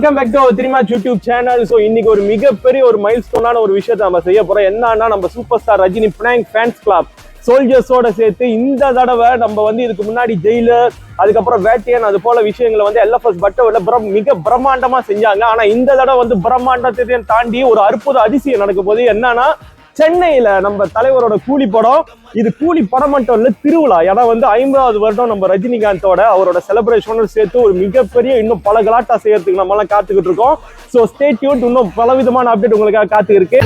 Welcome back to our திரிமாச் YouTube channel. So இன்னைக்கு ஒரு மிகப்பெரிய ஒரு மைல்ஸ்டோனான ஒரு விஷயத்தை நம்ம செய்ய போறோம். என்னன்னா நம்ம சூப்பர் ஸ்டார் ரஜினி பிராங்க் ஃபேன்ஸ் கிளப் சோல்ஜர்ஸோட சேர்த்து இந்த தடவை நம்ம இதுக்கு முன்னாடி ஜெயிலர், அதுக்கப்புறம் வேட்டையன், அது போல விஷயங்களை LFS பட்டோட மிக பிரம்மாண்டமா செஞ்சாங்க. ஆனா இந்த தடவை பிரம்மாண்டத்தையும் தாண்டி ஒரு அற்புத அதிசயம் நடக்க போது. என்னன்னா சென்னையில நம்ம தலைவரோட கூலி படம். இது கூலி படம் மட்டும் இல்ல, திருவிழா. ஏன்னா 50வது வருடம் நம்ம ரஜினிகாந்தோட அவரோட செலிப்ரேஷனோட சேர்த்து ஒரு மிகப்பெரிய இன்னும் பல கலாட்டா செய்யறதுக்கு நம்ம எல்லாம் காத்துக்கிட்டு இருக்கோம். So stay tuned. இன்னும் பல விதமான அப்டேட் உங்களுக்காக காத்து இருக்கு.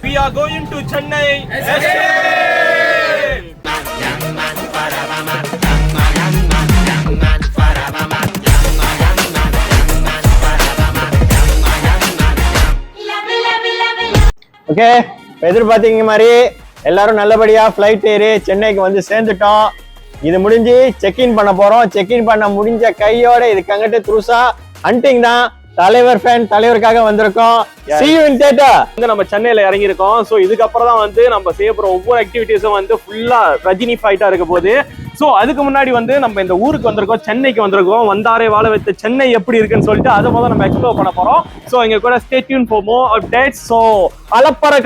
We are going to Chennai. Okay, எதிர்பார்த்தீங்க மாதிரி எல்லாரும் நல்லபடியா ஃபிளைட் ஏறி சென்னைக்கு சேர்ந்துட்டோம். இது முடிஞ்சு செக்இன் பண்ண போறோம். செக்இன் பண்ண முடிஞ்ச கையோட இதுக்கு அங்கிட்டு த்ரூசா ஹண்டிங் தான். தலைவர் ஃபேன் தலைவருக்காக வந்திருக்கோம். See you in theater. நம்ம சென்னையில இறங்கி இருக்கோம். சோ இதுக்கப்புறம் தான் நம்ம செய்ய போற ஒவ்வொரு ஆக்டிவிட்டிஸும் ஃபுல்லா ரஜினி ஃபைட்டா இருக்க போகுது. சோ அதுக்கு முன்னாடி நம்ம இந்த ஊருக்கு வந்திருக்கோம், சென்னைக்கு வந்திருக்கோம். வந்தாரே வாழ வைத்த சென்னை எப்படி இருக்குன்னு சொல்லிட்டு அதை முதல்ல நம்ம எக்ஸ்ப்ளோர் பண்ண போறோம். சோ இங்க கூட stay tune for more updates. So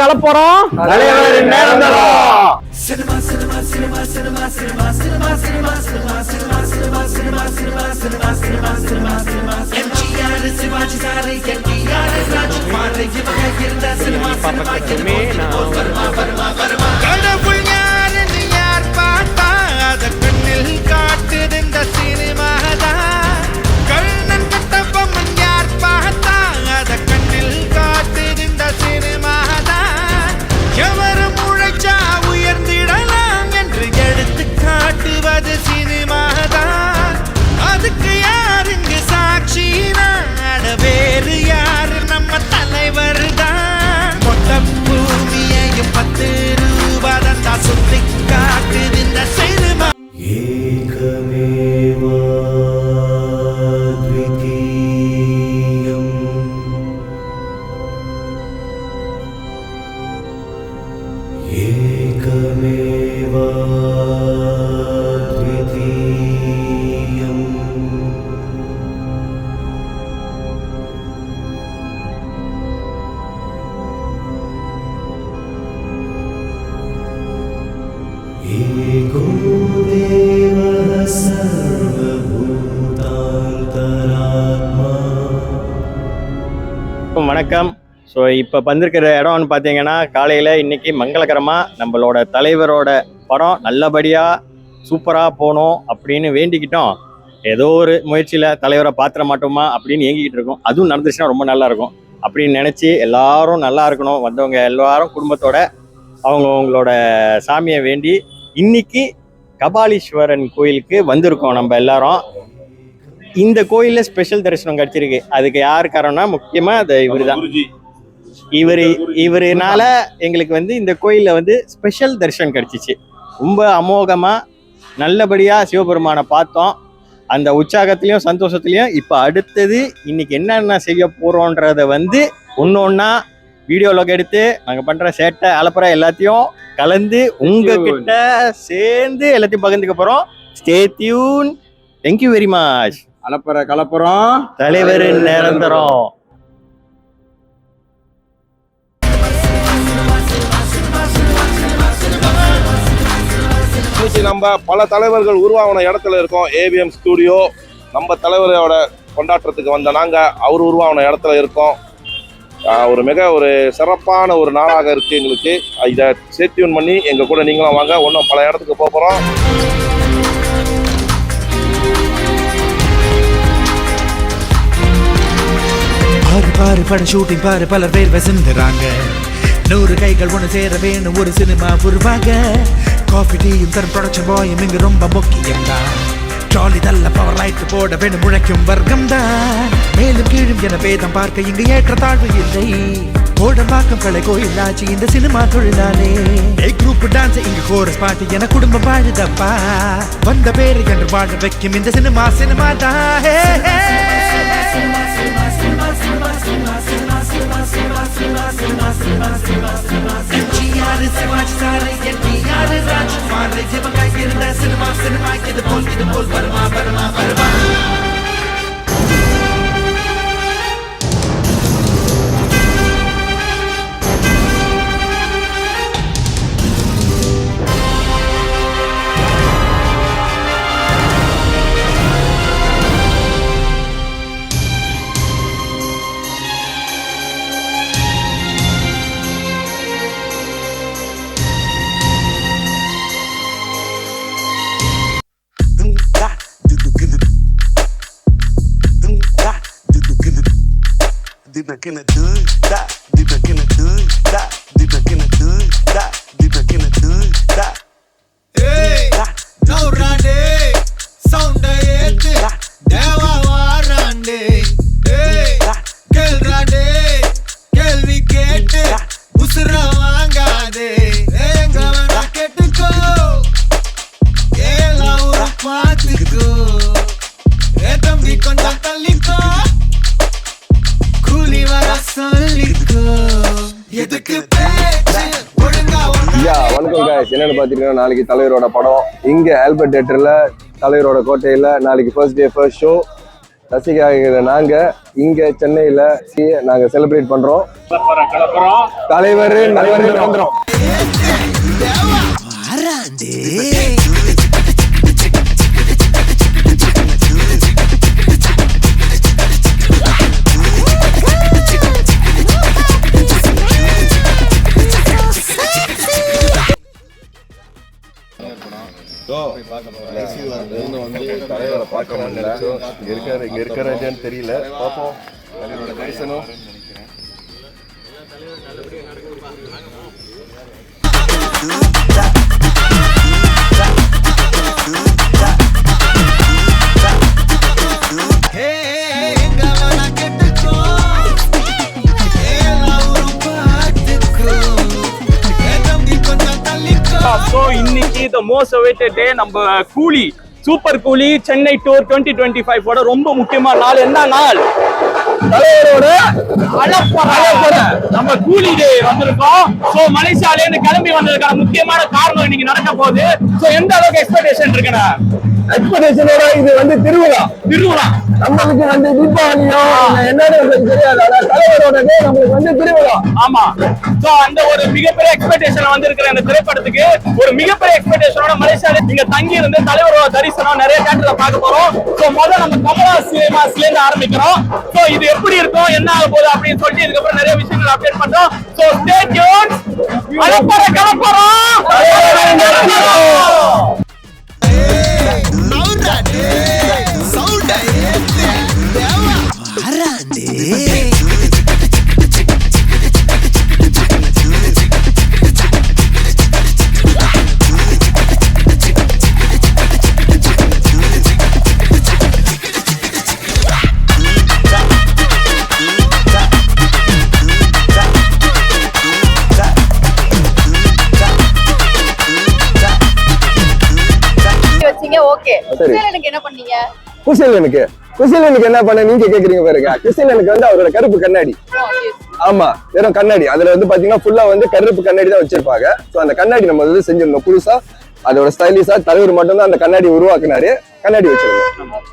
கலப்பறோம் தலைவர் நேரந்தரம். Cinema cinema cinema cinema cinema cinema cinema cinema cinema cinema cinema cinema cinema cinema cinema cinema MGR Sivaji சாரை என்டிஆர் ராஜ்குமார் இவங்க இருந்த சினிமா பக்கத்துமே நான் வர்மா வர்மா வர்மா கடவுள் யாருன்னு யார் பார்த்தா அத கண்ணில் காட்டுது இந்த சினிமா தான். கண்ணன் கட்டபொம்மன் யார் பார்த்தா அத கண்ணில் காட்டுது இந்த சினிமா தான். எவரும் உழைச்சா உயர்ந்திடலாம் என்று எடுத்து காட்டுவது சினிமா தான். அதுக்கு யார் இங்கு சாட்சினா வேறு யாரு நம்ம தலைவர் தான். மொத்த பூமியையும் 10 ரூபாய் தான் சுத்தி காட்டுது இந்த சினிமா. ஏகமேவா த்விதீயம் ஏகமேவா வணக்கம். ஸோ இப்போ வந்திருக்கிற இடம்னு பார்த்தீங்கன்னா காலையில் இன்னைக்கு மங்களகரமாக நம்மளோட தலைவரோட படம் நல்லபடியாக சூப்பராக போகணும் அப்படின்னு வேண்டிக்கிட்டோம். ஏதோ ஒரு முயற்சியில் தலைவரை பாத்திர மாட்டோமா அப்படின்னு ஏங்கிக்கிட்டு இருக்கோம். அதுவும் நடந்துச்சுன்னா ரொம்ப நல்லா இருக்கும் அப்படின்னு நினச்சி எல்லாரும் நல்லா இருக்கணும். வந்தவங்க எல்லாரும் குடும்பத்தோட அவங்களோட சாமியை வேண்டி இன்னைக்கு கபாலீஸ்வரன் கோயிலுக்கு வந்திருக்கோம். நம்ம எல்லாரும் இந்த கோயில்ல ஸ்பெஷல் தரிசனம் கிடைச்சிருக்கு. அதுக்கு யார் காரணம்னா முக்கியமா அது இவரு தான். இவருனால எங்களுக்கு இந்த கோயில்ல ஸ்பெஷல் தரிசனம் கிடைச்சிச்சு. ரொம்ப அமோகமா நல்லபடியா சிவபெருமானை பார்த்தோம். அந்த உற்சாகத்திலையும் சந்தோஷத்துலையும் இப்ப அடுத்தது இன்னைக்கு என்னென்ன செய்ய போறோன்றத ஒன்னொன்னா வீடியோல எடுத்து நாங்க பண்ற சேட்டை அலப்புற எல்லாத்தையும் கலந்து உங்ககிட்ட சேர்ந்து எல்லாத்தையும் பகிர்ந்துக்க போறோம். Stay tune. Thank you very much. கலப்புறம் தலைவர் நிரந்தரம். நம்ம பல தலைவர்கள் உருவாகின இடத்துல இருக்கோம். ஏவிஎம் ஸ்டூடியோ நம்ம தலைவரோட கொண்டாட்டத்துக்கு வந்த நாங்க அவர் உருவாகின இடத்துல இருக்கோம். ஒரு சிறப்பான ஒரு நாளாக இருக்கு எங்களுக்கு. இதை சேர்த்தியூன் பண்ணி எங்க கூட நீங்களும் வாங்க. இன்னும் பல இடத்துக்கு போறோம். பாரு பட ஷூட்டிங் பாரு, பலர் வேர்வை சிந்துறாங்க. 100 கைகள் ஒன்று சேர வேணும், ஒரு சினிமா உருவாக. காஃபி டீயும் தரும் ப்ரொடக்ஷன் பாயும் இங்கு ரொம்ப முக்கியம் தான். ட்ராலி தள்ள பவர் லைட் போட வேணும் முழைக்கும் வர்க்கம் தான். மேலும் கீழும் என பேதம் பார்க்க இங்கு ஏற்ற தாழ்வு இல்லை. கோடம்பாக்கம் கலை கோயிலாச்சு இந்த சினிமா தொழிலாளே குரூப் டான்ஸ் இங்க கோரஸ் பாட்டு என குடும்பம் வாழுதப்பா வந்த பேரு என்று வாழ வைக்கும் இந்த சினிமா சினிமா தான் சினிமா சினிமா இது போல் வருமா வருமா வருமா என்னன்னு பாத்தீங்கன்னா நாளைக்கு தலைவரோட படம் இங்க ஆல்பர்ட் தியேட்டர்ல தலைவரோட கோட்டையில நாளைக்கு ஃபர்ஸ்ட் டே ஃபர்ஸ்ட் ஷோ ரசிகர்கள் நாங்க இங்க சென்னையில நாங்க செலிப்ரேட் பண்றோம் தலைவர் நல்வர்கள் வந்துரும் தலைவரை பார்க்க முடியல இங்க இருக்கிறான்னு தெரியல பார்ப்போம் தலைவரோட தரிசனம் இன்னைக்கு the most awaited day நம்ம கூலி சூப்பர் கூலி சென்னை டூர் 2025 ஓட ரொம்ப முக்கியமான நாள். என்ன நாள்? தலைவரோட அலப்பறை நம்ம கூலி டே வந்திருக்கோம். சோ மலேசியால இருந்து கிளம்பி வந்ததுக்கான முக்கியமான காரணம் இன்னைக்கு நடக்க போகுது. சோ எந்த அளவுக்கு எக்ஸ்பெக்டேஷன் இருக்குன்னா எக்ஸ்பெக்டேஷனோட இது வந்து திருவிழா நம்மளுக்கு வந்து தீபாவளியோ என்னன்னு தெரியாது. தலைவரோட டே நம்மளுக்கு வந்து திருவிழா. ஆமா. சோ அந்த ஒரு மிகப்பெரிய எக்ஸ்பெக்டேஷன் வந்து இருக்கிற இந்த திரைப்படத்துக்கு ஒரு மிகப்பெரிய எக்ஸ்பெக்டேஷனோட மலேசியால இங்க தங்கி இருந்து தலைவரோட தரிசனம் நிறைய தியேட்டர்ல பார்க்க போறோம். சோ முதல்ல நம்ம கமலா சினிமாஸ்ல இருந்து ஆரம்பிக்கிறோம். சோ இது எப்படி இருக்கும் என்ன ஆக போகுது அப்படின்னு சொல்லிட்டு இதுக்கு அப்புறம் நிறைய விஷயங்கள் அப்டேட் பண்றோம். So stay tune. அலப்பறை கலப்பறம். குசேலனுக்கு என்ன பண்ண நீங்க கேக்குறீங்க பாருங்க. குசேலனுக்கு வந்து அவரோட கருப்பு கண்ணாடி. ஆமா, வெறும் கண்ணாடி. அதுல வந்து பாத்தீங்கன்னா ஃபுல்லா வந்து கருப்பு கண்ணாடி தான் வச்சிருப்பாங்க. சோ அந்த கண்ணாடி நம்ம வந்து செஞ்சிருந்தோம் புதுசா. அதோட ஸ்டைலிஷா தலைவர் மட்டும் தான் அந்த கண்ணாடி உருவாக்குனாரு. கண்ணாடி வச்சிருந்தோம்.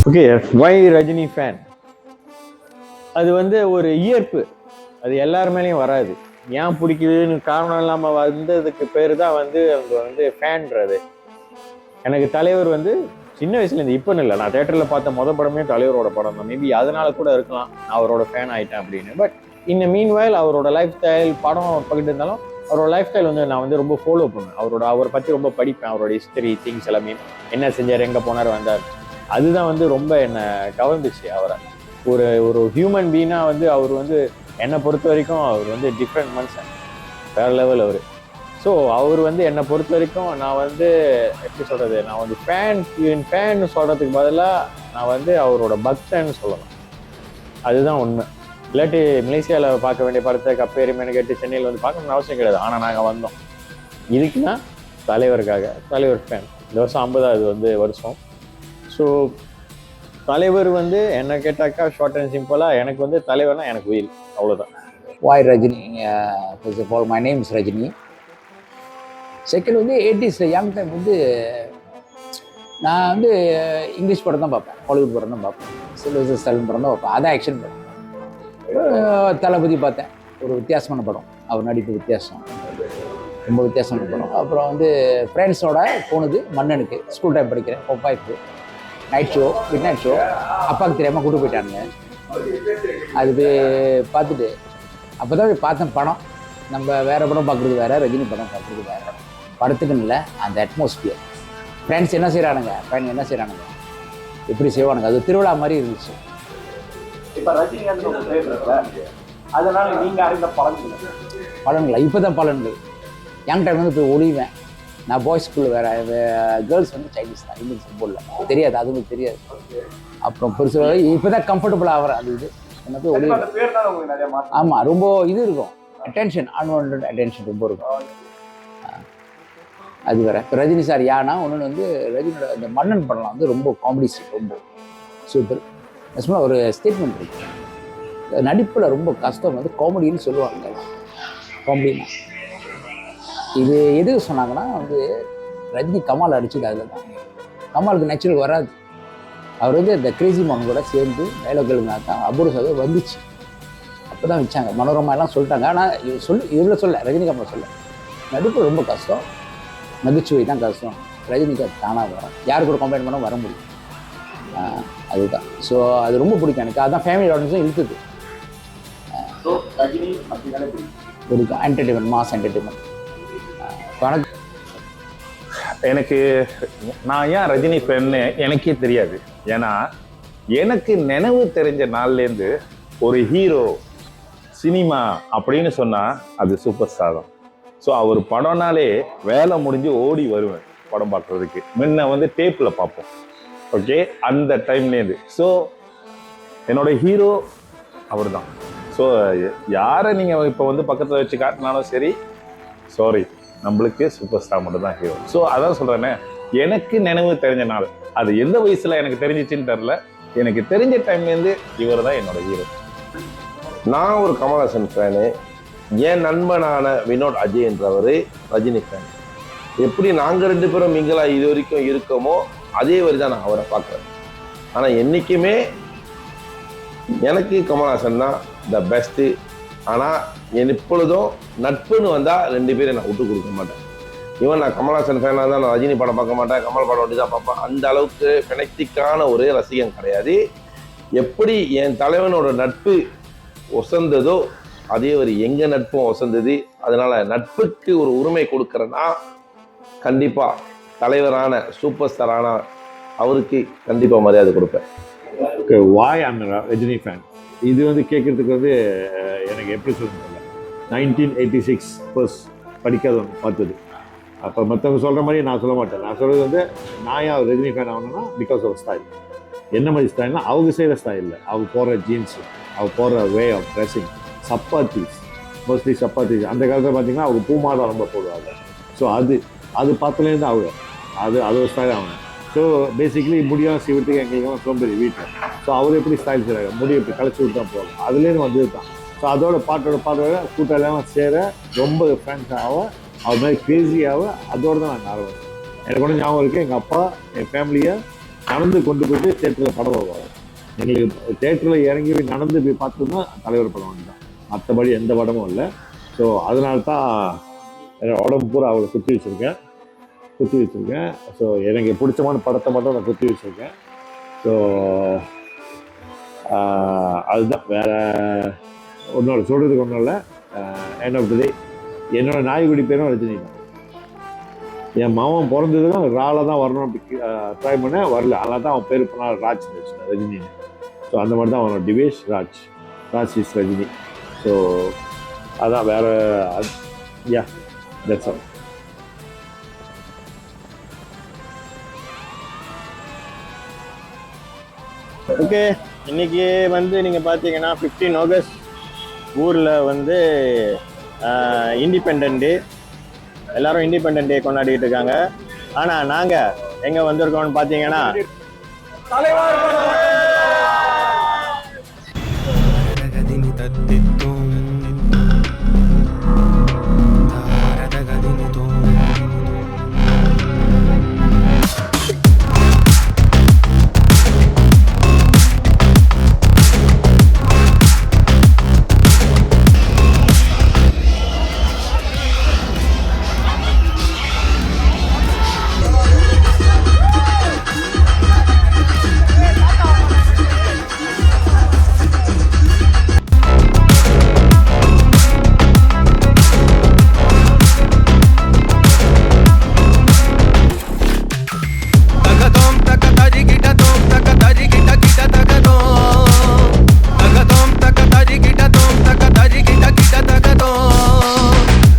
ஓகே, வை ரஜினி ஃபேன்? அது வந்து ஒரு ஈர்ப்பு, அது எல்லார் மேலேயும் வராது. ஏன் பிடிக்குதுன்னு காரணம் இல்லாமல் வந்ததுக்கு பேர் தான் வந்து அவங்க வந்து ஃபேன்றது. எனக்கு தலைவர் வந்து சின்ன வயசுலேருந்து இப்போன்னு இல்லை, நான் தேட்டரில் பார்த்த மொதல் படமே தலைவரோட படம் தான். மேபி அதனால கூட இருக்கலாம் நான் அவரோட ஃபேன் ஆகிட்டேன் அப்படின்னு. பட் இந்த மீன்வைல் அவரோட லைஃப் ஸ்டைல் படம் பக்கிட்டு இருந்தாலும் அவரோட லைஃப் ஸ்டைல் வந்து நான் வந்து ரொம்ப ஃபாலோ பண்ணுவேன். அவரை பற்றி ரொம்ப படிப்பேன். அவரோட ஹிஸ்டரி திங்ஸ் எல்லாமே, என்ன செஞ்சார், எங்கே போனார், வந்தார், அதுதான் வந்து ரொம்ப என்னை கவர்ந்துச்சு. அவரை ஒரு ஹியூமன் பீனாக வந்து அவர் வந்து என்னை பொறுத்த வரைக்கும் அவர் வந்து டிஃப்ரெண்ட் மனுஷன், வேறு லெவல் அவர். ஸோ அவர் வந்து என்னை பொறுத்த வரைக்கும் நான் வந்து எப்படி சொல்கிறது, நான் வந்து ஃபேன் சொல்கிறதுக்கு பதிலாக நான் வந்து அவரோட பக்தன்னு சொல்லணும். அதுதான் உண்மை. இல்லாட்டி மலேசியாவில் பார்க்க வேண்டிய படத்தை கப்பேரிமேனு கேட்டு சென்னையில் வந்து பார்க்கணும்னு அவசியம் கிடையாது. ஆனால் நாங்கள் வந்தோம் இதுக்குன்னா தலைவருக்காக. தலைவர் ஃபேன். இந்த வருஷம் 50வது வந்து வருஷம். ஸோ தலைவர் வந்து என்ன கேட்டாக்கா ஷார்ட் அண்ட் சிம்பிளாக எனக்கு வந்து தலைவர்னா எனக்கு உயிர், அவ்வளோதான். Why Rajini? First of all, my name is Rajini. Second வந்து 80s யங் டைம் வந்து நான் வந்து இங்கிலீஷ் படம் தான் பார்ப்பேன், ஹாலிவுட் படம் தான் பார்ப்பேன், சில்வஸ்டர் ஸ்டாலின் படம் தான் பார்ப்பேன். அதான் ஆக்ஷன் படம். தளபதி பார்த்தேன், ஒரு வித்தியாசமான படம், அவர் நடிப்பு வித்தியாசம், ரொம்ப வித்தியாசமான படம். அப்புறம் வந்து ஃப்ரெண்ட்ஸோட போனது மன்னனுக்கு, ஸ்கூல் டைம் படிக்கிறேன், பொப்பாய்க்கு night show, midnight show, அப்பாவுக்கு தெரியாமல் கூட்டு போயிட்டானுங்க. அது பார்த்துட்டு அப்போ தான் பார்த்தேன் படம். நம்ம வேறு படம் பார்க்குறது வேறு, ரஜினி படம் பார்க்குறது வேறு. படத்துக்குன்னு இல்லை, அந்த அட்மாஸ்பியர், ஃப்ரெண்ட்ஸ் என்ன செய்கிறானுங்க, ஃப்ரெண்ட் என்ன செய்கிறானுங்க, எப்படி செய்வானுங்க, அது திருவிழா மாதிரி இருந்துச்சு. இப்போ ரஜினிகாந்த் அதனால நீங்கள் அறிந்த பலன்களா? இப்போ தான் பலன்கள். யங் டைம் வந்து போய் ஒளிவேன். நான் பாய்ஸ் ஸ்கூலில் வேறு, கேர்ள்ஸ் வந்து சைனீஸ் தான், இங்கிலீஷ் ஃபுட்பாலில் தெரியாது, அதுவும் தெரியாது. அப்புறம் பெருசு இப்போ தான் கம்ஃபர்டபுளாக ஆகிறேன். அது இது என்ன போய் ஒளிவேன். ஆமாம், ரொம்ப இது இருக்கும், அட்டென்ஷன், அன்வான்ட் அட்டென்ஷன் ரொம்ப இருக்கும். அது வேறு. இப்போ ரஜினி சார் யானா ஒன்று வந்து ரஜினியோட இந்த மன்னன் படம்லாம் வந்து ரொம்ப காமெடி, ரொம்ப சூப்பர். நிஜமாக ஒரு ஸ்டேட்மெண்ட் இருக்கு, நடிப்பில் ரொம்ப கஷ்டம் வந்து காமெடின்னு சொல்லுவாங்க. காமெடினா இது எதுக்கு சொன்னாங்கன்னா வந்து ரஜினி கமால் அடிச்சுது, அதில் தான். கமாலுக்கு நேச்சுரல் வராது. அவர் வந்து இந்த கிரேசி மகன் கூட சேர்ந்து டைலாக்களுங்க தான் அபூர்வ சதவீதம் வந்துச்சு. அப்போ தான் வச்சாங்க, மனோரமா எல்லாம் சொல்லிட்டாங்க. ஆனால் இவ்வளோ சொல்ல, ரஜினிகாந்த் சொல்ல, நடிப்பு ரொம்ப கஷ்டம், நகைச்சுவை தான் கஷ்டம். ரஜினிகாந்த் தானாக வரும், யார் கூட கம்பேர் பண்ணால் வர முடியும். அதுதான். ஸோ அது ரொம்ப பிடிக்கும் எனக்கு. அதுதான் ஃபேமிலி ஆடியன்ஸும் இருக்குது. பிடிக்கும், என்டர்டெயின்மெண்ட், மாஸ் என்டர்டெயின்மெண்ட். எனக்கு நான் ஏன் ரஜினி ஃபேன்னு எனக்கே தெரியாது. ஏன்னா எனக்கு நினைவு தெரிஞ்ச நாள்லேருந்து ஒரு ஹீரோ சினிமா அப்படின்னு சொன்னால் அது சூப்பர் ஸ்டார் தான். ஸோ அவர் படம்னாலே வேலை முடிஞ்சு ஓடி வருவேன் படம் பார்க்குறதுக்கு. முன்ன வந்து டேப்பில் பார்ப்போம். ஓகே, அந்த டைம்லேருந்து. ஸோ என்னோட ஹீரோ அவர் தான். ஸோ யாரை நீங்கள் இப்போ வந்து பக்கத்தில் வச்சு காட்டினாலும் சரி, சாரி, நம்மளுக்கு சூப்பர் ஸ்டார் மட்டும் தான் ஹீரோ. ஸோ அதான் சொல்கிறேன்னே, எனக்கு நினைவு தெரிஞ்ச நாள், அது எந்த வயசில் எனக்கு தெரிஞ்சிச்சின்னு தெரில, எனக்கு தெரிஞ்ச டைம்லேருந்து இவர் தான் என்னோட ஹீரோ. நான் ஒரு கமல்ஹாசன் ஃபேனு. என் நண்பனான வினோத் அஜய் என்றவர் ரஜினி ஃபேன். எப்படி நாங்கள் 2 பேரும் மிங்கலாக இது வரைக்கும் இருக்கோமோ அதே வரி தான் நான் அவரை பார்க்குறேன். ஆனால் என்றைக்குமே எனக்கு கமல்ஹாசன் தான் த பெஸ்ட்டு. ஆனால் எப்பொழுதும் நட்புன்னு வந்தால் 2 பேரும் நான் விட்டு கொடுக்க மாட்டேன். ஈவன் நான் கமல்ஹாசன் ஃபேனாக தான் நான் ரஜினி படம் பார்க்க மாட்டேன், கமல் படம் ஒட்டி தான் பார்ப்பேன். அந்த அளவுக்கு ஃபெனட்டிக்கான ஒரே ரசிகன் கிடையாது. எப்படி என் தலைவனோட நட்பு ஒசந்ததோ அதே ஒரு எங்கள் நட்பும் ஒசந்தது. அதனால் நட்புக்கு ஒரு உரிமை கொடுக்குறேன்னா கண்டிப்பாக தலைவரான சூப்பர் ஸ்டாரான அவருக்கு கண்டிப்பாக மரியாதை கொடுப்பேன். ஓகே, வாய் அந்த ரஜினி ஃபேன் இது வந்து கேட்குறதுக்கு வந்து எனக்கு எப்படி சொல்லுங்க, 1986 ஃபர்ஸ்ட் படிக்காதவங்க பார்த்தது. அப்போ மற்றவங்க சொல்கிற மாதிரி நான் சொல்ல மாட்டேன். நான் சொல்கிறது வந்து நான் ஏன் ரஜினி ஃபேன் ஆகணும்னா பிகாஸ் ஆஃப் ஸ்டைல். என்ன மாதிரி ஸ்டைல்னா அவங்க செய்கிற ஸ்டைல் இல்லை, அவங்க போடுற ஜீன்ஸு, அவங்க போடுற way of dressing, chapatis, mostly chapatis. அந்த காலத்தில் பார்த்தீங்கன்னா அவங்க பூமா தான் ரொம்ப போடுவாங்க. ஸோ அது பார்த்துலேருந்து அவங்க அது ஒரு ஸ்டைல் ஆகணும். ஸோ பேசிக்கலி முடியும் செய்வதுக்கு எங்களுக்கெல்லாம் சோம்பேறி வீட்டில். ஸோ அவர் எப்படி ஸ்டைல் செய்கிறாங்க, முடியை எப்படி கழிச்சு விட்டு தான் போவாங்க, அதுலேருந்து வந்தது தான். ஸோ அதோட பாட்டோட கூட்டம் சேர ரொம்ப ஃபேன்ஸ் ஆக, அது மாதிரி கிரேஸியாக, அதோடு தான் நாங்கள் ஆரம்பிச்சோம். எனக்கு ஒன்று ஞாபகம் இருக்குது, எங்கள் அப்பா என் ஃபேமிலியை நடந்து கொண்டு போயிட்டு தேட்டரில் படம் வருவாங்க. எங்களுக்கு தேட்டரில் இறங்கி நடந்து போய் பார்த்தோம்னா தலைவர் படம் தான், மற்றபடி எந்த படமும் இல்லை. ஸோ அதனால தான் உடம்பு பூரா அவளை குத்தி வச்சுருக்கேன். ஸோ எனக்கு பிடிச்சமான படத்தை மட்டும் நான் குத்தி வச்சுருக்கேன். ஸோ அதுதான், வேறு ஒன்றோட சொல்கிறதுக்கு ஒன்றும் இல்லை. எண்ட் ஆஃப் தி டே என்னோட நாய்க்குடி பேரும் ரஜினி தான். என் மாமன் பிறந்ததுன்னா ரால தான் வரணும் அப்படி ட்ரை பண்ணேன், வரல. அதனால தான் அவன் பேர் பண்ணால் ராஜ் வச்சுட்டேன், ரஜினி. ஸோ அந்த மாதிரி தான் அவனோட டிவேஷ் ராஜ் இஸ் ரஜினி. ஸோ அதான், வேறு யா தட்ஸ் ஆல். ஓகே, இன்னைக்கு வந்து நீங்கள் பார்த்தீங்கன்னா 15 ஆகஸ்ட் ஊரில் வந்து இண்டிபெண்டன்ட் டே. எல்லாரும் இண்டிபெண்டன்ட் டே கொண்டாடிட்டு இருக்காங்க. ஆனால் நாங்கள் எங்கே வந்திருக்கோம்னு பார்த்தீங்கன்னா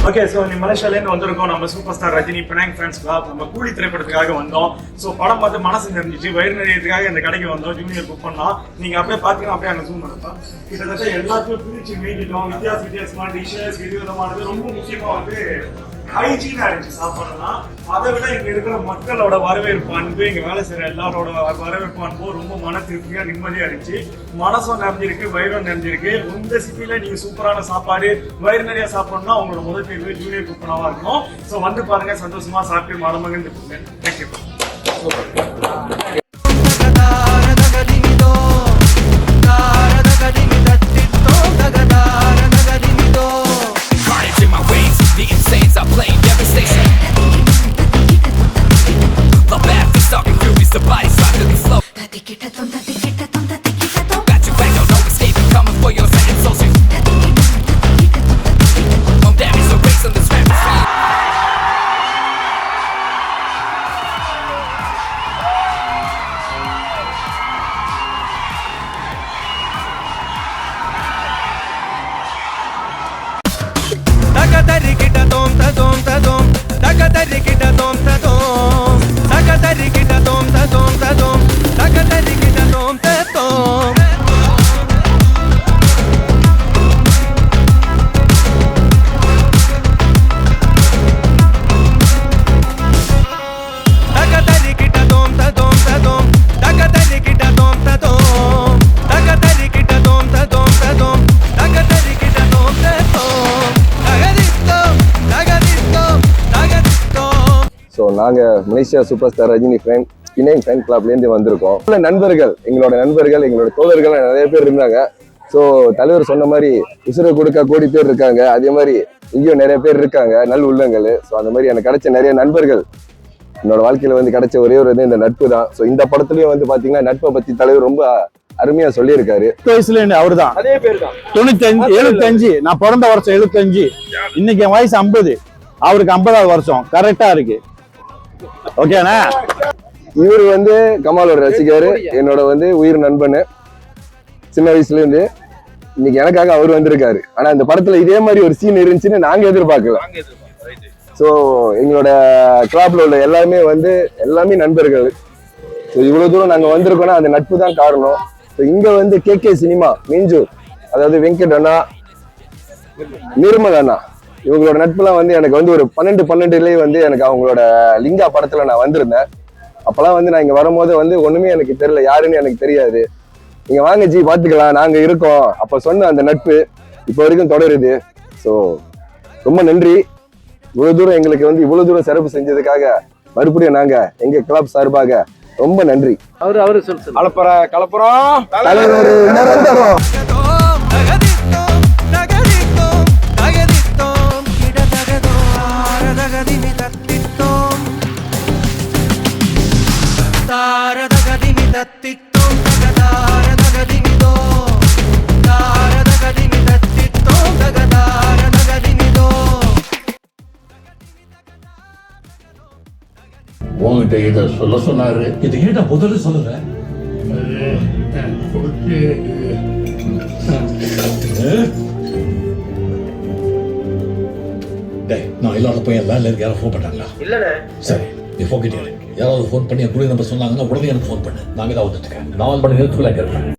ஓகே, ஸோ நீ மலேசியாலேருந்து வந்திருக்கோம். நம்ம super star Rajini Penang fans club. நம்ம கூலி திரைப்படத்துக்காக வந்தோம். ஸோ படம் பார்த்து மனசு தெரிஞ்சிச்சு, வயிறு நிறையத்துக்காக இந்த கடைக்கு வந்தோம். ஜூனியர் புக் பண்ணலாம். நீங்கள் அப்படியே பார்த்தீங்கன்னா அப்படியே அங்கே ஜூம் பண்ணலாம். கிட்டத்தட்ட எல்லாத்தையும் பிரிச்சு மீட்டிட்டோம். வித்தியாசமான டிஷ்ஷஸ், விதவிதமானது. ரொம்ப முக்கியமாக வந்து ஹைஜீனாக இருந்துச்சு சாப்பாடுலாம். அதை விட இங்கே இருக்கிற மக்களோட வரவேற்பு அன்பு, இங்கே வேலை செய்கிற எல்லாரோட வரவேற்பு அன்பு ரொம்ப மன திருப்தியாக நிம்மதியாக இருந்துச்சு. மனசும் நிறைஞ்சிருக்கு, வயிறும் நிறைஞ்சிருக்கு. இந்த சிட்டியில் நீங்கள் சூப்பரான சாப்பாடு, வயிறு நிறைய சாப்பிடணும்னா உங்களோட முதல் தேர்வு ஜூனியர் குப்பனாவாக இருக்கும். ஸோ வந்து பாருங்கள், சந்தோஷமாக சாப்பிட்டு மனமகிழ்ந்து இருந்துருக்குங்க. தேங்க்யூ. ஸோ நாங்கள் Malaysia super star Rajini Penang fan கிளப்லேருந்து வந்திருக்கோம். நண்பர்கள், எங்களோட தோழர்கள் நிறைய பேர் இருந்தாங்க. ஸோ தலைவர் சொன்ன மாதிரி உசுரை கொடுக்க கோடி பேர் இருக்காங்க. அதே மாதிரி இங்கேயும் நிறைய பேர் இருக்காங்க, நல் உள்ளங்கள். ஸோ அந்த மாதிரி எனக்கு கிடைச்ச நிறைய நண்பர்கள், என்னோட வாழ்க்கையில வந்து கிடைச்ச ஒரே ஒரு இது இந்த நட்பு தான். ஸோ இந்த படத்துலயும் வந்து பாத்தீங்கன்னா நட்பை பத்தி தலைவர் ரொம்ப அருமையா சொல்லியிருக்காரு. வயசுல அவரு தான், அதே பேர் தான். 75 நான் பிறந்த வருஷம் 75. இன்னைக்கு என் வயசு 50. அவருக்கு 50வது வருஷம் கரெக்டா இருக்கு. ஓகேண்ணா. இவர் வந்து கமாலோட ரசிகர், என்னோட வந்து உயிர் நண்பன் சின்ன வயசுல இருந்து. இன்னைக்கு எனக்காக அவர் வந்திருக்காரு. ஆனா இந்த படத்துல இதே மாதிரி ஒரு சீன் இருந்துச்சுன்னு நாங்க எதிர்பார்க்கல. ஸோ எங்களோட கிளப்ல உள்ள எல்லாமே நண்பர்கள். ஸோ இவ்வளவு தூரம் நாங்க வந்திருக்கோம்னா அந்த நட்பு தான் காரணம். ஸோ இங்க வந்து KK சினிமா மீஞ்சூர், அதாவது வெங்கட் அண்ணா, நிர்மல் அண்ணா, இவங்களோட நட்புலாம் வந்து எனக்கு வந்து ஒரு 12 வந்து எனக்கு அவங்களோட லிங்கா படத்துல நான் வந்திருந்தேன். அப்பெல்லாம் வந்து நான் இங்க வரும்போது வந்து ஒண்ணுமே எனக்கு தெரியல, யாருன்னு எனக்கு தெரியாது. நீங்க வாங்க ஜி பாத்துக்கலாம், நாங்க இருக்கோம். அப்ப சொன்ன அந்த நட்பு இப்ப வரைக்கும் தொடருது. ஸோ ரொம்ப நன்றி. இவ்வளவு தூரம் எங்களுக்கு வந்து இவ்வளவு தூரம் சிறப்பு செஞ்சதுக்காக மறுபடியும் நாங்க எங்க கிளப் சார்பாக ரொம்ப நன்றி. அவரு சொல்லு. அலப்பற கலப்புறம் தலைவர் ஒரு நிரந்தரம். உங்ககிட்ட இதை சொல்ல சொன்னாரு. இது ஏன்டா முதல்ல சொல்லல? நான் இல்லாத போய் எல்லாம் யாரும் ஃபோன் பண்ணாங்களா? இல்ல. சரி, நீ போக்கிட்டே யாராவது ஃபோன் பண்ணி குடி நம்பர் சொன்னாங்கன்னா உடனே எனக்கு ஃபோன் பண்ணு. நாங்க தான் வந்துட்டு இருக்கேன். 4 மணி நேரத்துக்குள்ள இருப்பேன்.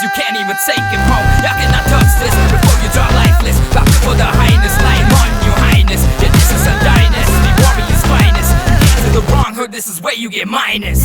You can't even take it home. Y'all cannot touch this before you draw lifeless. Bow for the highness, lying on your highness. Yeah, this is a dynasty, warrior's finest. You get to the wrong hood, this is where you get minus.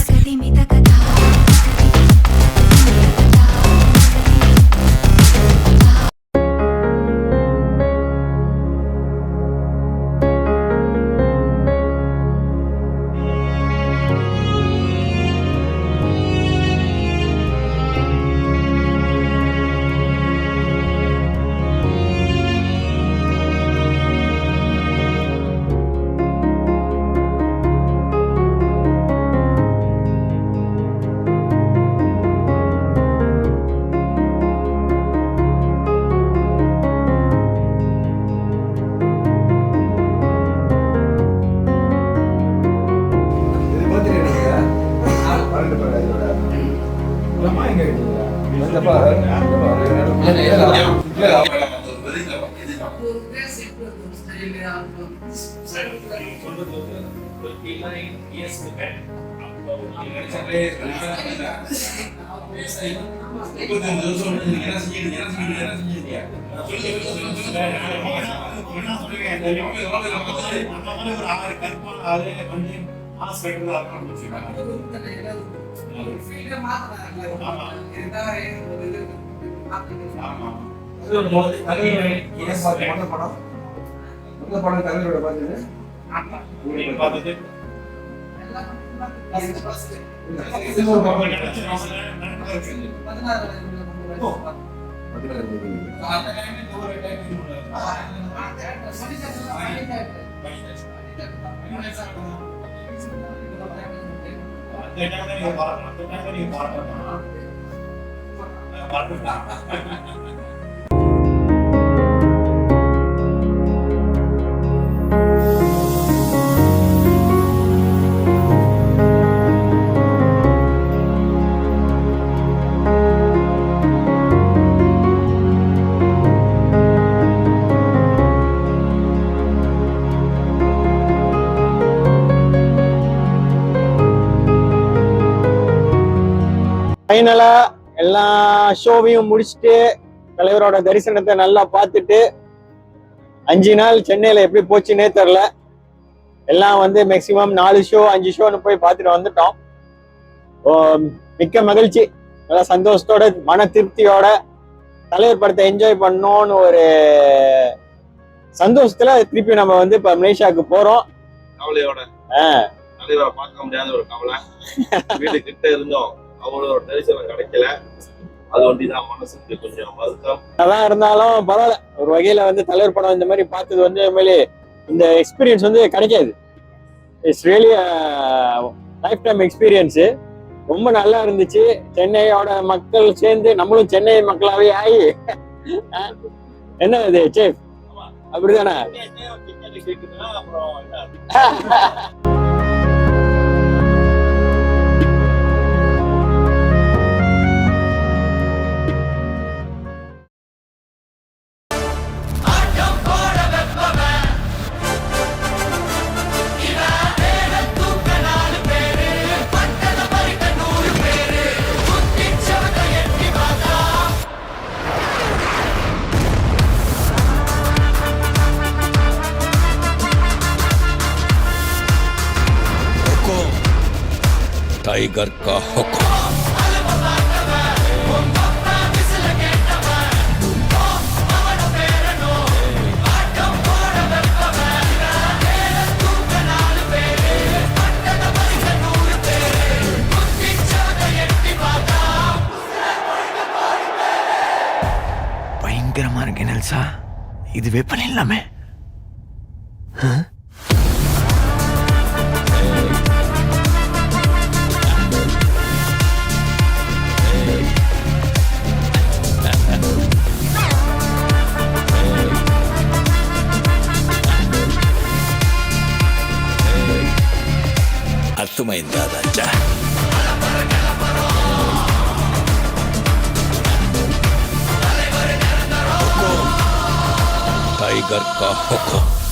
ஃபைனலா எல்லா ஷோவையும் முடிச்சுட்டு தலைவரோட தரிசனத்தை நல்லா பார்த்துட்டு 5 நாள் சென்னையில எப்படி போச்சுன்னே தெரில. எல்லாம் வந்து மேக்சிமம் 4 ஷோ 5 ஷோன்னு போய் பார்த்துட்டு வந்துட்டோம். மிக்க மகிழ்ச்சி, நல்லா சந்தோஷத்தோட மன திருப்தியோட தலைவர் படத்தை என்ஜாய் பண்ணோன்னு ஒரு சந்தோஷத்துல திருப்பி நம்ம வந்து இப்ப மலேசியாவுக்கு போறோம். கவலையோட தலைவரை பார்க்க முடியாத ஒரு கவலை. வீடு கிட்ட இருந்தோம், அவங்களோட தரிசனம் கிடைக்கல. அது ஒண்டிதான் மனசுக்கு கொஞ்சம் வருத்தம். அதான் இருந்தாலும் பரவாயில்ல, ஒரு வகையில வந்து தலைவர் படம் இந்த மாதிரி பார்த்தது வந்து உண்மையிலே இந்த எக்ஸ்பீரியன்ஸ் வந்து கிடைக்காது. It's really life time experience. ரொம்ப நல்லா இருந்துச்சு. சென்னையோட மக்கள் சேர்ந்து நம்மளும் சென்னை மக்களாவே ஆகி என்ன இது சேஃப் அப்படிதானே? टाइगर का हुक्म। நெல்சா இதுவே பண்ணிடலாமே. అర్థమైందా రాజా? टाइगर का हुक्म.